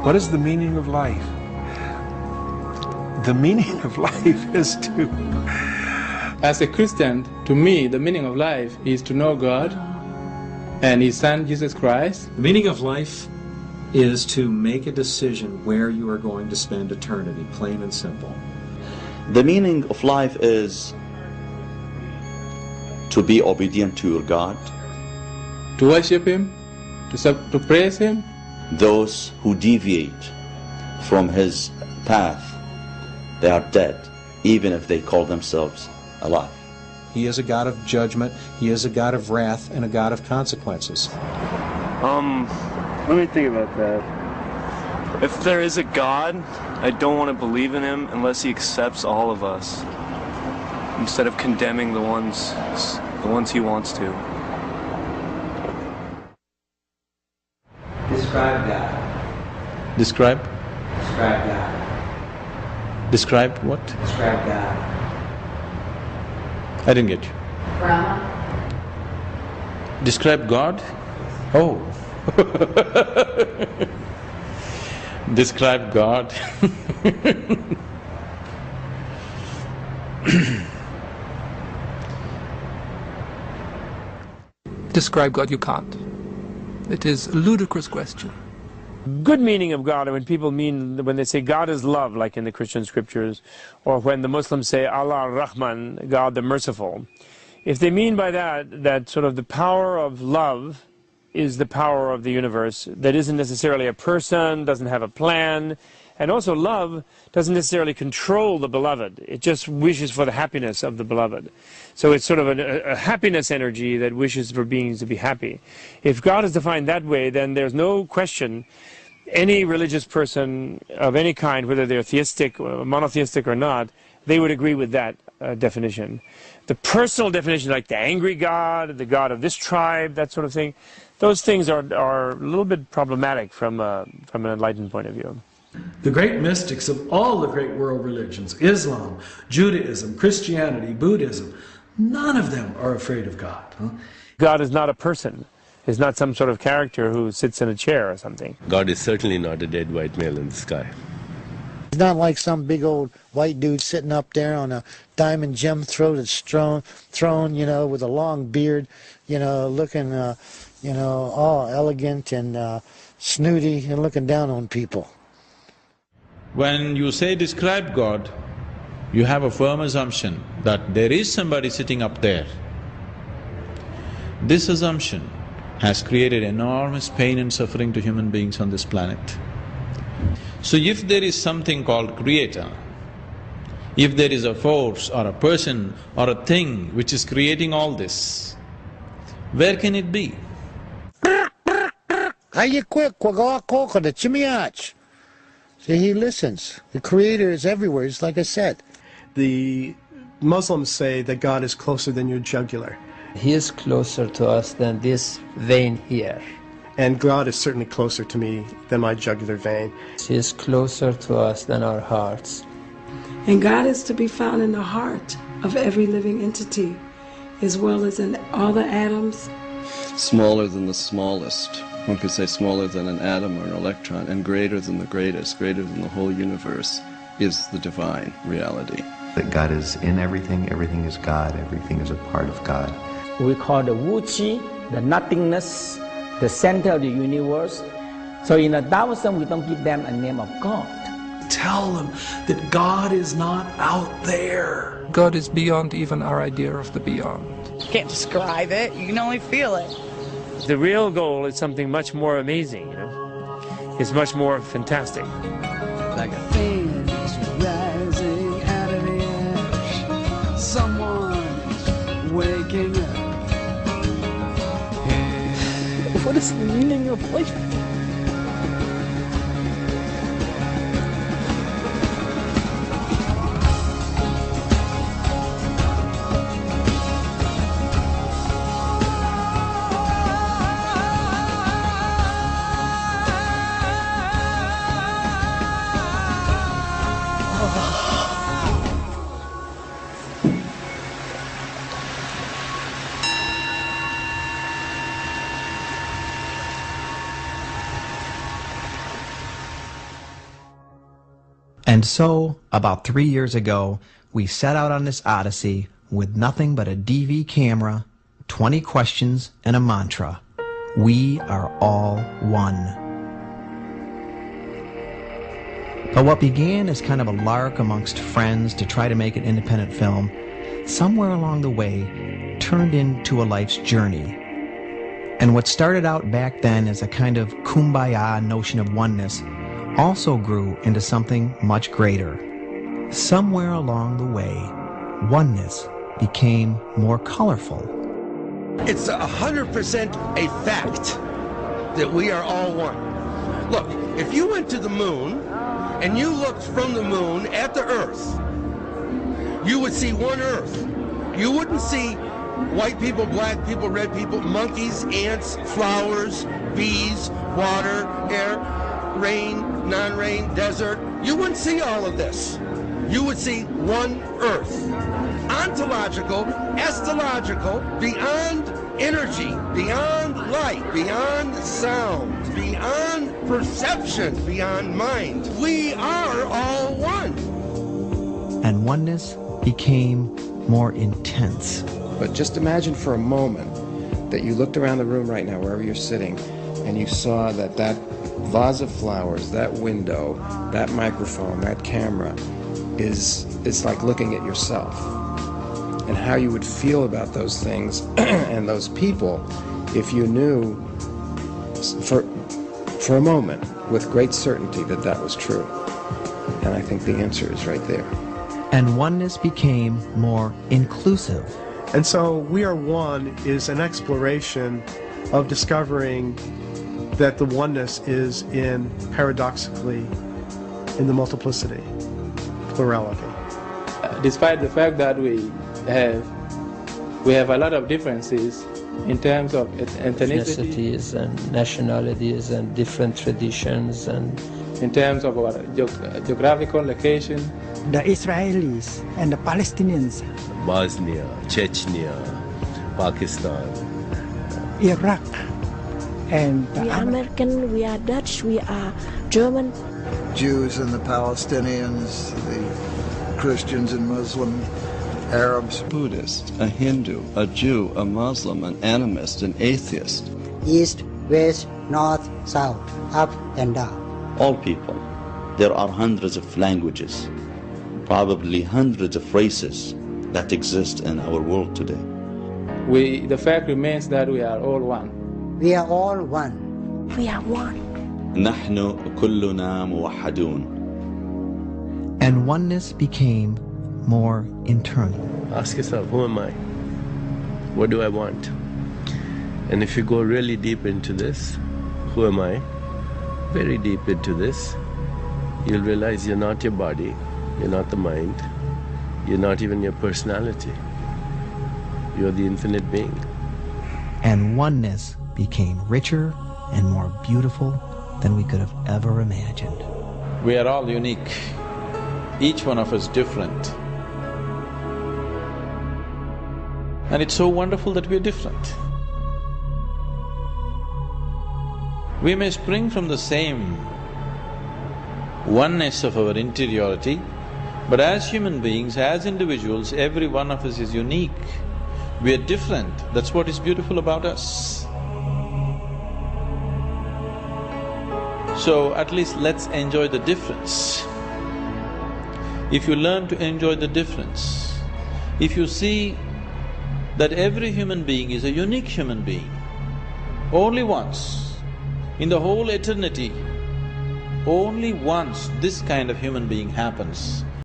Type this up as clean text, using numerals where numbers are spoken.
What is the meaning of life? The meaning of life is to... As a Christian, to me, the meaning of life is to know God and His Son, Jesus Christ. The meaning of life is to make a decision where you are going to spend eternity, plain and simple. The meaning of life is to be obedient to your God. To worship Him, to praise Him. Those who deviate from His path, they are dead, even if they call themselves alive. He is a God of judgment, He is a God of wrath, and a God of consequences. Let me think about that. If there is a God, I don't want to believe in Him unless He accepts all of us, instead of condemning the ones He wants to. Describe God. Describe? Describe God. Describe what? Describe God. I didn't get you. Brahma. Describe God? Oh. Describe God. Describe God you can't. It is a ludicrous question. Good meaning of God, when people mean, when they say God is love, like in the Christian scriptures, or when the Muslims say Allah Rahman, God the merciful. If they mean by that sort of the power of love is the power of the universe, that isn't necessarily a person, doesn't have a plan, and also love doesn't necessarily control the beloved, it just wishes for the happiness of the beloved. So it's sort of a happiness energy that wishes for beings to be happy. If God is defined that way, then there's no question any religious person of any kind, whether they're theistic, or monotheistic or not, they would agree with that definition. The personal definition, like the angry God, the God of this tribe, that sort of thing, those things are a little bit problematic from an enlightened point of view. The great mystics of all the great world religions, Islam, Judaism, Christianity, Buddhism, none of them are afraid of God. God is not a person. He's not some sort of character who sits in a chair or something. God is certainly not a dead white male in the sky. He's not like some big old white dude sitting up there on a diamond gem-throated throne, you know, with a long beard, you know, looking, you know, all elegant and snooty and looking down on people. When you say describe God, you have a firm assumption that there is somebody sitting up there. This assumption has created enormous pain and suffering to human beings on this planet. So if there is something called creator, if there is a force or a person or a thing which is creating all this, where can it be? See, he listens. The Creator is everywhere, it's like I said. The Muslims say that God is closer than your jugular. He is closer to us than this vein here. And God is certainly closer to me than my jugular vein. He is closer to us than our hearts. And God is to be found in the heart of every living entity, as well as in all the atoms. Smaller than the smallest. One could say smaller than an atom or an electron, and greater than the greatest, greater than the whole universe, is the divine reality. That God is in everything, everything is God, everything is a part of God. We call the Wu-Chi, the nothingness, the center of the universe. So in a Taoism, we don't give them a name of God. Tell them that God is not out there. God is beyond even our idea of the beyond. You can't describe it, you can only feel it. The real goal is something much more amazing, you know. It's much more fantastic. Like a phoenix rising out of the ash, someone is waking up. What is the meaning of life? And so, about 3 years ago, we set out on this odyssey with nothing but a DV camera, 20 questions, and a mantra. We are all one. But what began as kind of a lark amongst friends to try to make an independent film, somewhere along the way turned into a life's journey. And what started out back then as a kind of kumbaya notion of oneness also grew into something much greater. Somewhere along the way, oneness became more colorful. It's 100% a fact that we are all one. Look, if you went to the moon and you looked from the moon at the Earth, you would see one Earth. You wouldn't see white people, black people, red people, monkeys, ants, flowers, bees, water, air, rain, non-rain, desert. You wouldn't see all of this. You would see one Earth. Ontological, estological, beyond energy, beyond light, beyond sound, beyond perception, beyond mind. We are all one. And oneness became more intense. But just imagine for a moment that you looked around the room right now, wherever you're sitting, and you saw that that vase of flowers, that window, that microphone, that camera it's like looking at yourself. And how you would feel about those things and those people if you knew for a moment with great certainty that that was true. And I think the answer is right there. And oneness became more inclusive. And so We Are One is an exploration of discovering that the oneness is paradoxically in the multiplicity, plurality. Despite the fact that we have a lot of differences in terms of ethnicities and nationalities and different traditions, and in terms of our geographical location. The Israelis and the Palestinians, Bosnia, Chechnya, Pakistan, Iraq, and we are American, we are Dutch, we are German. Jews and the Palestinians, the Christians and Muslim, Arabs, Buddhist, a Hindu, a Jew, a Muslim, an animist, an atheist. East, west, north, south, up and down. All people. There are hundreds of languages, probably hundreds of races that exist in our world today. The fact remains that we are all one. We are all one. We are one. نحن كلنا موحدون. And oneness became more internal. Ask yourself, who am I? What do I want? And if you go really deep into this, who am I? Very deep into this, you'll realize you're not your body, you're not the mind, you're not even your personality. You're the infinite being. And oneness became richer and more beautiful than we could have ever imagined. We are all unique, each one of us different. And it's so wonderful that we're different. We may spring from the same oneness of our interiority, but as human beings, as individuals, every one of us is unique. We are different, that's what is beautiful about us. So at least let's enjoy the difference. If you learn to enjoy the difference, if you see that every human being is a unique human being, only once in the whole eternity, only once this kind of human being happens.